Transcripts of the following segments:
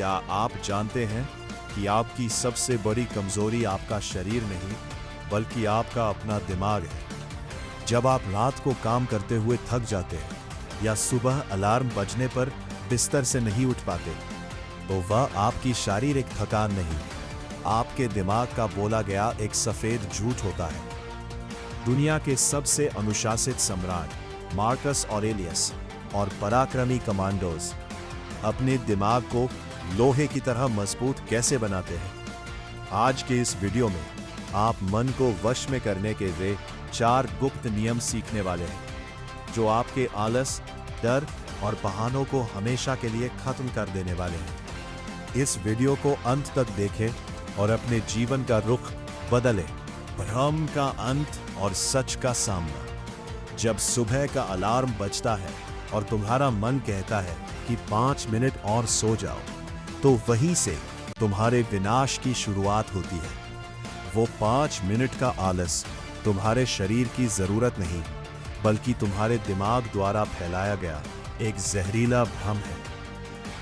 क्या आप जानते हैं कि आपकी सबसे बड़ी कमजोरी आपका शरीर नहीं बल्कि आपका अपना दिमाग है। जब आप रात को काम करते हुए थक जाते हैं या सुबह अलार्म बजने पर बिस्तर से नहीं उठ पाते, तो वह आपकी शारीरिक थकान नहीं, आपके दिमाग का बोला गया एक सफेद झूठ होता है। दुनिया के सबसे अनुशासित सम्राट मार्कस ऑरेलियस और पराक्रमी कमांडोज अपने दिमाग को लोहे की तरह मजबूत कैसे बनाते हैं। आज के इस वीडियो में आप मन को वश में करने के वे 4 गुप्त नियम सीखने वाले हैं, जो आपके आलस, डर और बहानों को हमेशा के लिए खत्म कर देने वाले हैं। इस वीडियो को अंत तक देखें और अपने जीवन का रुख बदलें। भ्रम का अंत और सच का सामना। जब सुबह का अलार्म बजता है और तुम्हारा मन कहता है कि 5 मिनट और सो जाओ, तो वहीं से तुम्हारे विनाश की शुरुआत होती है। वो 5 मिनट का आलस तुम्हारे शरीर की जरूरत नहीं, बल्कि तुम्हारे दिमाग द्वारा फैलाया गया एक जहरीला भ्रम है।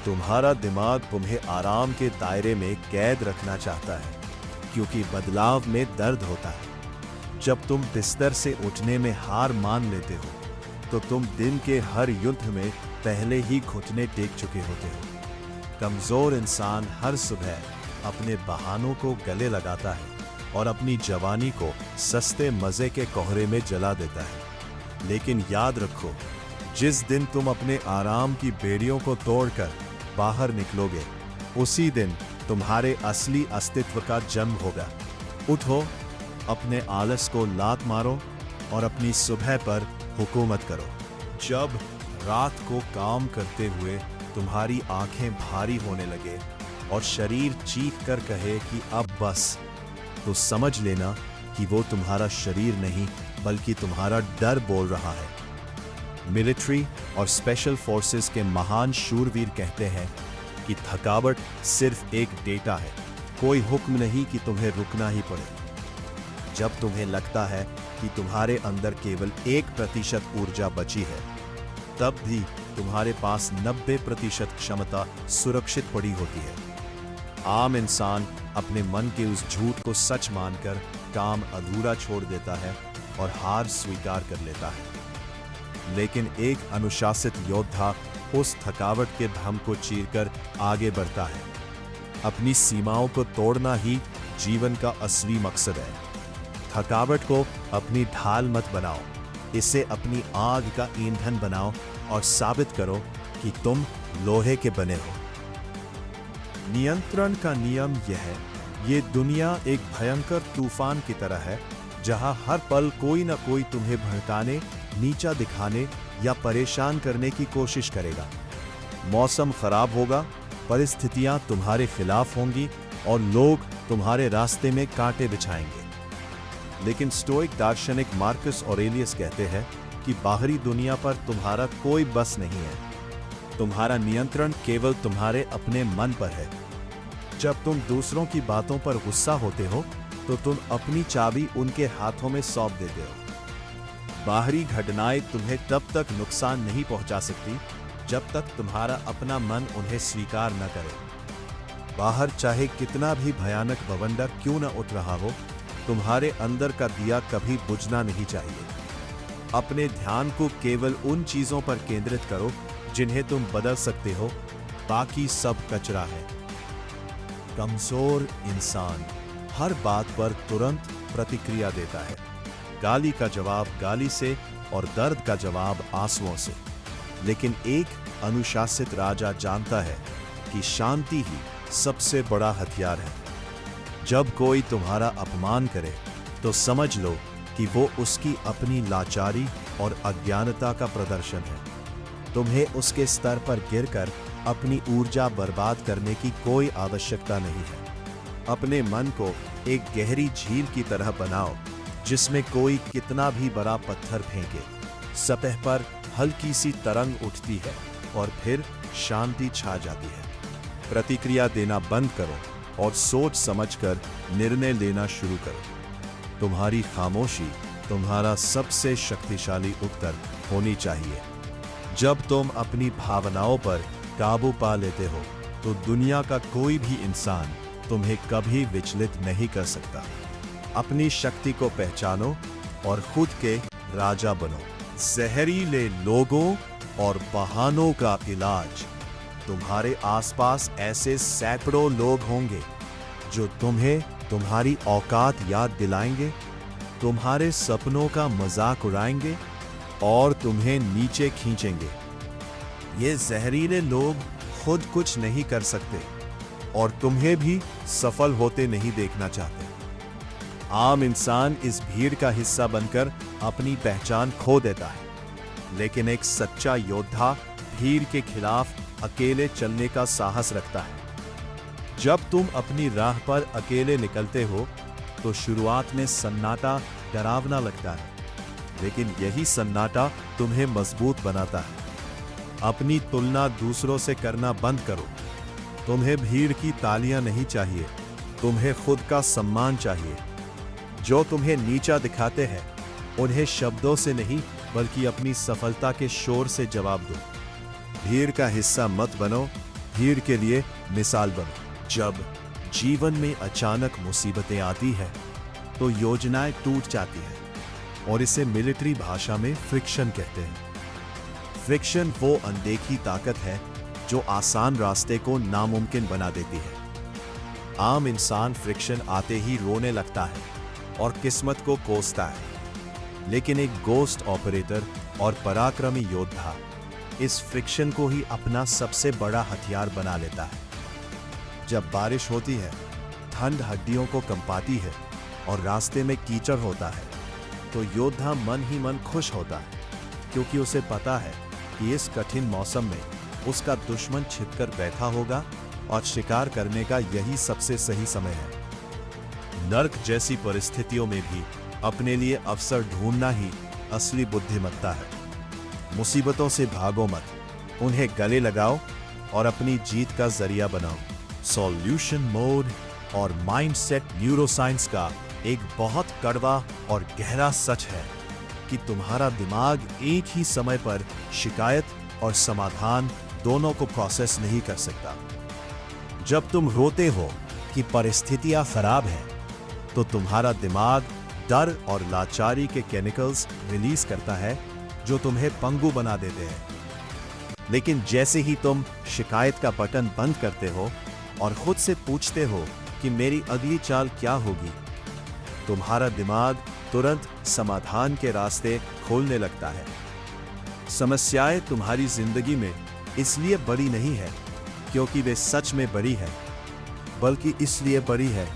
तुम्हारा दिमाग तुम्हें आराम के दायरे में कैद रखना चाहता है, क्योंकि बदलाव में दर्द होता है। जब तुम बिस्तर से उठने में हार मान लेते हो, तो तुम दिन के हर युद्ध में पहले ही घुटने टेक चुके होते हो। कमजोर इंसान हर सुबह अपने बहानों को गले लगाता है और अपनी जवानी को सस्ते मजे के कोहरे में जला देता है। लेकिन याद रखो, जिस दिन तुम अपने आराम की बेड़ियों को तोड़कर बाहर निकलोगे, उसी दिन तुम्हारे असली अस्तित्व का जन्म होगा। उठो, अपने आलस को लात मारो और अपनी सुबह पर हुकूमत करो। जब रात को काम करते हुए तुम्हारी आंखें भारी होने लगे और शरीर चीख कर कहे कि अब बस, तो समझ लेना कि वो तुम्हारा शरीर नहीं बल्कि तुम्हारा डर बोल रहा है। मिलिट्री और स्पेशल फोर्सेस के महान शूरवीर कहते हैं कि थकावट सिर्फ एक डेटा है, कोई हुक्म नहीं कि तुम्हें रुकना ही पड़े। जब तुम्हें लगता है कि तुम्हारे अंदर केवल 1% ऊर्जा बची है, तब भी तुम्हारे पास 90% क्षमता सुरक्षित पड़ी होती है। आम इंसान अपने मन के उस झूठ को सच मानकर काम अधूरा छोड़ देता है और हार स्वीकार कर लेता है। लेकिन एक अनुशासित योद्धा उस थकावट के भ्रम को चीरकर आगे बढ़ता है। अपनी सीमाओं को तोड़ना ही जीवन का असली मकसद है। थकावट को अपनी ढाल मत बनाओ, इसे अपनी आग का ईंधन बनाओ और साबित करो कि तुम लोहे के बने हो। नियंत्रण का नियम यह है, ये दुनिया एक भयंकर तूफान की तरह है, जहां हर पल कोई ना कोई तुम्हें भड़काने, नीचा दिखाने या परेशान करने की कोशिश करेगा। मौसम खराब होगा, परिस्थितियां तुम्हारे खिलाफ होंगी और लोग तुम्हारे रास्ते में कांटे बिछाएंगे। लेकिन स्टोइक दार्शनिक मार्कस ऑरेलियस कहते हैं कि बाहरी दुनिया पर तुम्हारा कोई बस नहीं है। तुम्हारा नियंत्रण केवल तुम्हारे अपने मन पर है। जब तुम दूसरों की बातों पर गुस्सा होते हो, तो तुम अपनी चाबी उनके हाथों में सौंप देते हो। बाहरी घटनाएं तुम्हें तब तक नुकसान नहीं पहुंचा सकती जब तक तुम्हारा अपना मन उन्हें स्वीकार न करे। बाहर चाहे कितना भी भयानक बवंडर क्यों न उठ रहा हो, तुम्हारे अंदर का दिया कभी बुझना नहीं चाहिए। अपने ध्यान को केवल उन चीजों पर केंद्रित करो जिन्हें तुम बदल सकते हो, बाकी सब कचरा है। कमजोर इंसान हर बात पर तुरंत प्रतिक्रिया देता है। गाली का जवाब गाली से और दर्द का जवाब आंसुओं से। लेकिन एक अनुशासित राजा जानता है कि शांति ही सबसे बड़ा हथियार है। जब कोई तुम्हारा अपमान करे, तो समझ लो कि वो उसकी अपनी लाचारी और अज्ञानता का प्रदर्शन है। तुम्हें उसके स्तर पर गिरकर अपनी ऊर्जा बर्बाद करने की कोई आवश्यकता नहीं है। अपने मन को एक गहरी झील की तरह बनाओ, जिसमें कोई कितना भी बड़ा पत्थर फेंके, सतह पर हल्की सी तरंग उठती है और फिर शांति छा जाती है। प्रतिक्रिया देना बंद करो और सोच समझकर निर्णय लेना शुरू करो। तुम्हारी खामोशी तुम्हारा सबसे शक्तिशाली उत्तर होनी चाहिए। जब तुम अपनी भावनाओं पर काबू पा लेते हो, तो दुनिया का कोई भी इंसान तुम्हें कभी विचलित नहीं कर सकता। अपनी शक्ति को पहचानो और खुद के राजा बनो। जहरीले लोगों और बहानों का इलाज। तुम्हारे आसपास ऐसे सैकड़ों लोग होंगे जो तुम्हें तुम्हारी औकात याद दिलाएंगे, तुम्हारे सपनों का मजाक उड़ाएंगे और तुम्हें नीचे खींचेंगे। ये जहरीले लोग खुद कुछ नहीं कर सकते और तुम्हें भी सफल होते नहीं देखना चाहते। आम इंसान इस भीड़ का हिस्सा बनकर अपनी पहचान खो देता है, लेकिन एक सच्चा योद्धा भीड़ के खिलाफ अकेले चलने का साहस रखता है। जब तुम अपनी राह पर अकेले निकलते हो तो शुरुआत में सन्नाटा डरावना लगता है, लेकिन यही सन्नाटा तुम्हें मजबूत बनाता है। अपनी तुलना दूसरों से करना बंद करो। तुम्हें भीड़ की तालियां नहीं चाहिए, तुम्हें खुद का सम्मान चाहिए। जो तुम्हें नीचा दिखाते हैं उन्हें शब्दों से नहीं बल्कि अपनी सफलता के शोर से जवाब दो। भीड़ का हिस्सा मत बनो, भीड़ के लिए मिसाल बनो। जब जीवन में अचानक मुसीबतें आती हैं तो योजनाएं टूट जाती हैं और इसे मिलिट्री भाषा में फ्रिक्शन कहते हैं। फ्रिक्शन वो अनदेखी ताकत है जो आसान रास्ते को नामुमकिन बना देती है। आम इंसान फ्रिक्शन आते ही रोने लगता है और किस्मत को कोसता है, लेकिन एक गोस्ट ऑपरेटर और पराक्रमी योद्धा इस फ्रिक्शन को ही अपना सबसे बड़ा हथियार बना लेता है। जब बारिश होती है, ठंड हड्डियों को कंपाती है और रास्ते में कीचड़ होता है, तो योद्धा मन ही मन खुश होता है, क्योंकि उसे पता है कि इस कठिन मौसम में उसका दुश्मन छिपकर बैठा होगा और शिकार करने का यही सबसे सही समय है। नर्क जैसी परिस्थितियों में भी अपने लिए अवसर ढूंढना ही असली बुद्धिमत्ता है। मुसीबतों से भागो मत, उन्हें गले लगाओ और अपनी जीत का जरिया बनाओ। सॉल्यूशन मोड और माइंडसेट न्यूरोसाइंस का एक बहुत कड़वा और गहरा सच है कि तुम्हारा दिमाग एक ही समय पर शिकायत और समाधान दोनों को प्रोसेस नहीं कर सकता। जब तुम रोते हो कि परिस्थितियां खराब हैं, तो तुम्हारा दिमाग डर और लाचारी के केमिकल्स रिलीज करता है जो तुम्हें पंगु बना देते हैं। लेकिन जैसे ही तुम शिकायत का बटन बंद करते हो और खुद से पूछते हो कि मेरी अगली चाल क्या होगी, तुम्हारा दिमाग तुरंत समाधान के रास्ते खोलने लगता है। समस्याएं तुम्हारी जिंदगी में इसलिए बड़ी नहीं है क्योंकि वे सच में बड़ी है, बल्कि इसलिए बड़ी है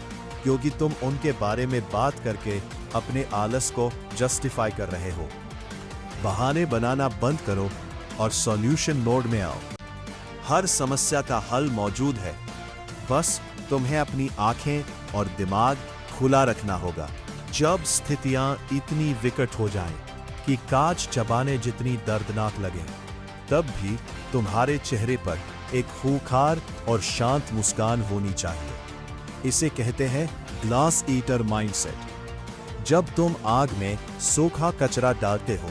क्योंकि तुम उनके बारे में बात करके अपने आलस को जस्टिफाई कर रहे हो। बहाने बनाना बंद करो और सॉल्यूशन मोड में आओ। हर समस्या का हल मौजूद है, बस तुम्हें अपनी आंखें और दिमाग खुला रखना होगा। जब स्थितियां इतनी विकट हो जाएं कि कांच चबाने जितनी दर्दनाक लगे, तब भी तुम्हारे चेहरे पर एक खूंखार और शांत मुस्कान होनी चाहिए। इसे कहते हैं ग्लास ईटर माइंडसेट। जब तुम आग में सूखा कचरा डालते हो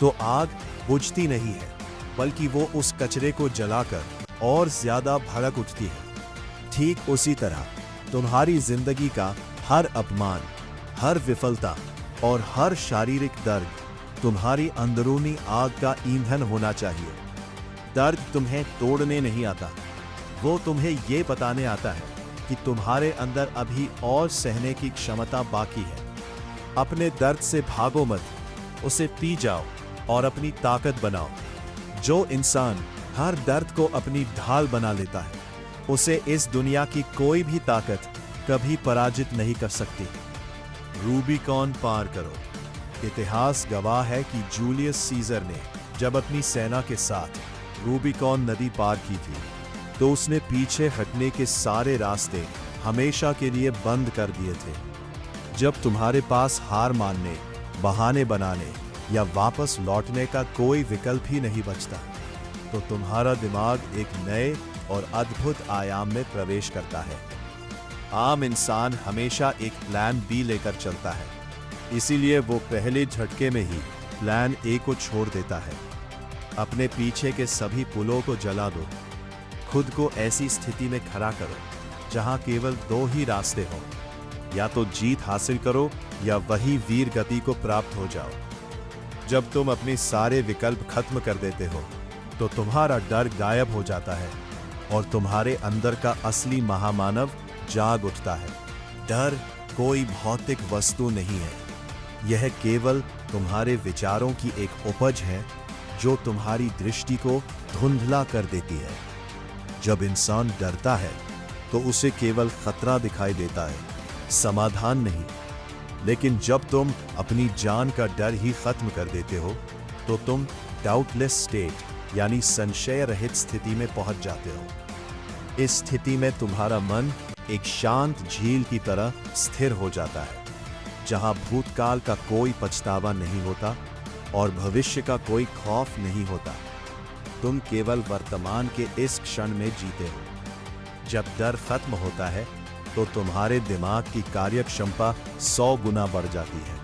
तो आग बुझती नहीं है, बल्कि वो उस कचरे को जलाकर और ज्यादा भड़क उठती है। ठीक उसी तरह तुम्हारी जिंदगी का हर अपमान, हर विफलता और हर शारीरिक दर्द तुम्हारी अंदरूनी आग का ईंधन होना चाहिए। दर्द तुम्हें तोड़ने नहीं आता, वो तुम्हें ये बताने आता है कि तुम्हारे अंदर अभी और सहने की क्षमता बाकी है। अपने दर्द से भागो मत, उसे पी जाओ और अपनी ताकत बनाओ। जो इंसान हर दर्द को अपनी ढाल बना लेता है, उसे इस दुनिया की कोई भी ताकत कभी पराजित नहीं कर सकती। रूबिकॉन पार करो। इतिहास गवाह है कि जूलियस सीजर ने जब अपनी सेना के साथ रूबिकॉन नदी पार की थी, तो उसने पीछे हटने के सारे रास्ते हमेशा के लिए बंद कर दिए थे। जब तुम्हारे पास हार मानने, बहाने बनाने या वापस लौटने का कोई विकल्प ही नहीं बचता, तो तुम्हारा दिमाग एक नए और अद्भुत आयाम में प्रवेश करता है। आम इंसान हमेशा एक प्लान बी लेकर चलता है, इसीलिए वो पहले झटके में ही प्लान ए को छोड़ देता है। अपने पीछे के सभी पुलों को जला दो, खुद को ऐसी स्थिति में खड़ा करो जहां केवल दो ही रास्ते हो, या तो जीत हासिल करो या वही वीर गति को प्राप्त हो जाओ। जब तुम अपने सारे विकल्प खत्म कर देते हो तो तुम्हारा डर गायब हो जाता है और तुम्हारे अंदर का असली महामानव जाग उठता है। डर कोई भौतिक वस्तु नहीं है, यह केवल तुम्हारे विचारों की एक उपज है जो तुम्हारी दृष्टि को धुंधला कर देती है। जब इंसान डरता है तो उसे केवल खतरा दिखाई देता है, समाधान नहीं। लेकिन जब तुम अपनी जान का डर ही खत्म कर देते हो तो तुम डाउटलेस स्टेट यानी संशय रहित स्थिति में पहुंच जाते हो। इस स्थिति में तुम्हारा मन एक शांत झील की तरह स्थिर हो जाता है, जहां भूतकाल का कोई पछतावा नहीं होता और भविष्य का कोई खौफ नहीं होता। तुम केवल वर्तमान के इस क्षण में जीते हो। जब डर खत्म होता है तो तुम्हारे दिमाग की कार्यक्षमता 100 गुना बढ़ जाती है।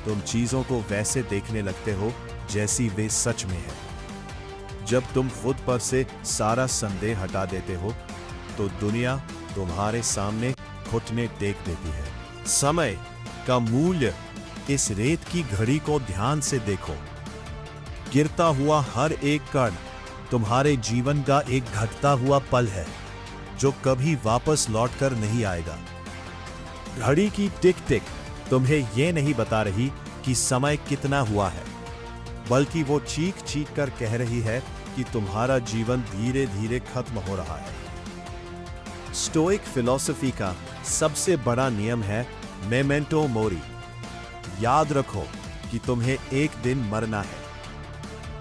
तुम चीजों को वैसे देखने लगते हो जैसी वे सच में है। जब तुम खुद पर से सारा संदेह हटा देते हो तो दुनिया तुम्हारे सामने घुटने टेक देती है। समय का मूल्य। इस रेत की घड़ी को ध्यान से देखो। गिरता हुआ हर एक कण तुम्हारे जीवन का एक घटता हुआ पल है जो कभी वापस लौटकर नहीं आएगा। घड़ी की टिक टिक तुम्हें यह नहीं बता रही कि समय कितना हुआ है, बल्कि वो चीख चीख कर कह रही है कि तुम्हारा जीवन धीरे धीरे खत्म हो रहा है। स्टोइक फिलॉसफी का सबसे बड़ा नियम है मेमेंटो मोरी। याद रखो कि तुम्हें एक दिन मरना है।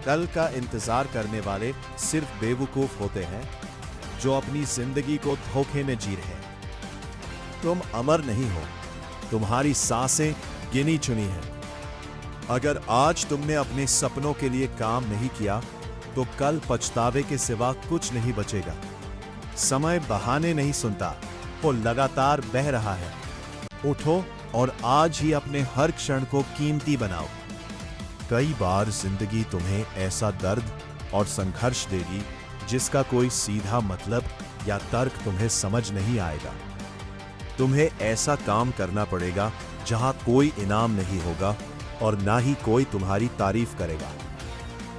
कल का इंतजार करने वाले सिर्फ बेवकूफ होते हैं जो अपनी जिंदगी को धोखे में जी रहे हैं। तुम अमर नहीं हो, तुम्हारी सांसें गिनी चुनी हैं। अगर आज तुमने अपने सपनों के लिए काम नहीं किया तो कल पछतावे के सिवा कुछ नहीं बचेगा। समय बहाने नहीं सुनता, वो लगातार बह रहा है। उठो और आज ही अपने हर क्षण को कीमती बनाओ। कई बार जिंदगी तुम्हें ऐसा दर्द और संघर्ष देगी जिसका कोई सीधा मतलब या तर्क तुम्हें समझ नहीं आएगा। तुम्हें ऐसा काम करना पड़ेगा जहां कोई इनाम नहीं होगा और ना ही कोई तुम्हारी तारीफ करेगा।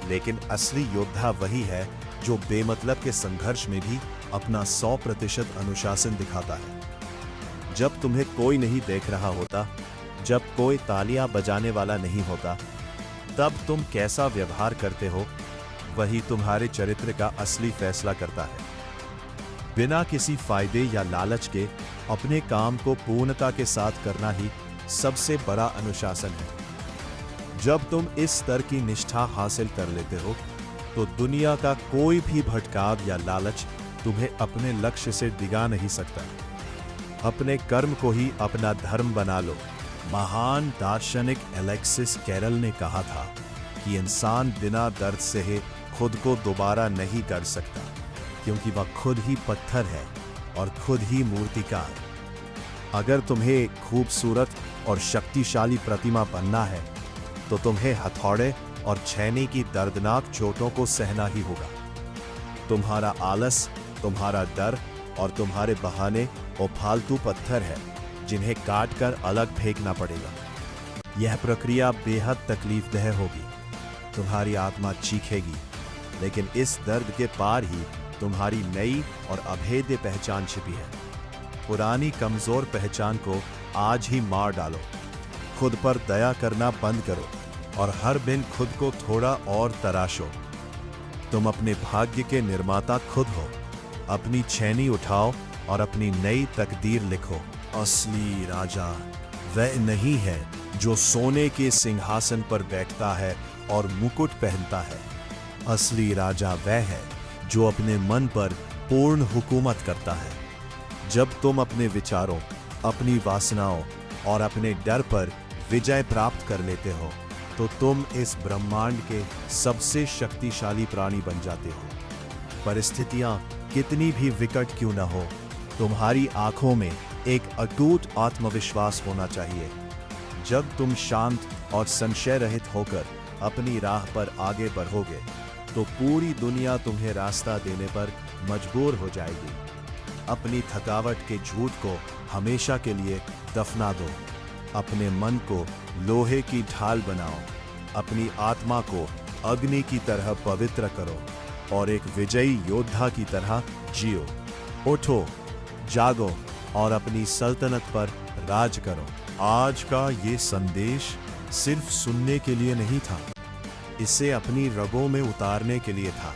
लेकिन असली योद्धा वही है जो बेमतलब के संघर्ष में भी अपना 100% अनुशासन दिखाता है। जब तुम्हें कोई नहीं देख रहा होता, जब कोई तालियां बजाने वाला नहीं होता, तब तुम कैसा व्यवहार करते हो वही तुम्हारे चरित्र का असली फैसला करता है। बिना किसी फायदे या लालच के अपने काम को पूर्णता के साथ करना ही सबसे बड़ा अनुशासन है। जब तुम इस स्तर की निष्ठा हासिल कर लेते हो तो दुनिया का कोई भी भटकाव या लालच तुम्हें अपने लक्ष्य से डिगा नहीं सकता। अपने कर्म को ही अपना धर्म बना लो। महान दार्शनिक एलेक्सिस कैरल ने कहा था कि इंसान बिना दर्द सहे खुद को दोबारा नहीं कर सकता, क्योंकि वह खुद ही पत्थर है और खुद ही मूर्तिकार। अगर तुम्हें खूबसूरत और शक्तिशाली प्रतिमा बनना है तो तुम्हें हथौड़े और छेनी की दर्दनाक चोटों को सहना ही होगा। तुम्हारा आलस, तुम्हारा डर और तुम्हारे बहाने वो फालतू पत्थर है जिन्हें काटकर अलग फेंकना पड़ेगा। यह प्रक्रिया बेहद तकलीफदेह होगी। तुम्हारी आत्मा चीखेगी, लेकिन इस दर्द के पार ही तुम्हारी नई और अभेद्य पहचान छिपी है। पुरानी कमजोर पहचान को आज ही मार डालो। खुद पर दया करना बंद करो और हर दिन खुद को थोड़ा और तराशो। तुम अपने भाग्य के निर्माता खुद हो। अपनी छेनी उठाओ और अपनी नई तकदीर लिखो। असली राजा वह नहीं है जो सोने के सिंहासन पर बैठता है और मुकुट पहनता है। असली राजा वह है जो अपने मन पर पूर्ण हुकूमत करता है। जब तुम अपने विचारों, अपनी वासनाओं और अपने डर पर विजय प्राप्त कर लेते हो तो तुम इस ब्रह्मांड के सबसे शक्तिशाली प्राणी बन जाते हो। परिस्थितियां कितनी भी विकट क्यों न हो, तुम्हारी आंखों में एक अटूट आत्मविश्वास होना चाहिए। जब तुम शांत और संशय रहित होकर अपनी राह पर आगे बढ़ोगे तो पूरी दुनिया तुम्हें रास्ता देने पर मजबूर हो जाएगी। अपनी थकावट के झूठ को हमेशा के लिए दफना दो। अपने मन को लोहे की ढाल बनाओ। अपनी आत्मा को अग्नि की तरह पवित्र करो और एक विजयी योद्धा की तरह जियो। उठो, जागो और अपनी सल्तनत पर राज करो। आज का ये संदेश सिर्फ सुनने के लिए नहीं था, इसे अपनी रगों में उतारने के लिए था।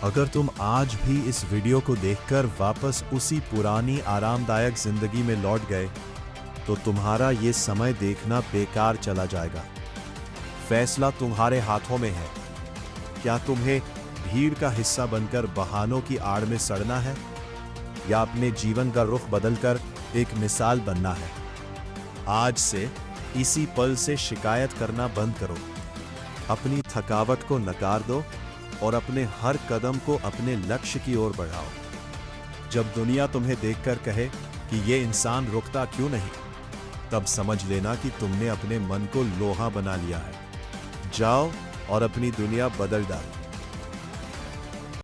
अगर तुम आज भी इस वीडियो को देखकर वापस उसी पुरानी आरामदायक जिंदगी में लौट गए, तो तुम्हारा ये समय देखना बेकार चला जाएगा। फैसला तुम्हारे हाथों में है। क्या तुम्हें भीड़ का हिस्सा बनकर बहानों की आड़ में सड़ना है, या अपने जीवन का रुख बदलकर एक मिसाल बनना है? आज से इसी पल से शिकायत करना बंद करो। अपनी थकावट को नकार दो और अपने हर कदम को अपने लक्ष्य की ओर बढ़ाओ। जब दुनिया तुम्हें देखकर कहे कि ये इंसान रुकता क्यों नहीं, तब समझ लेना कि तुमने अपने मन को लोहा बना लिया है। जाओ और अपनी दुनिया बदल डालो।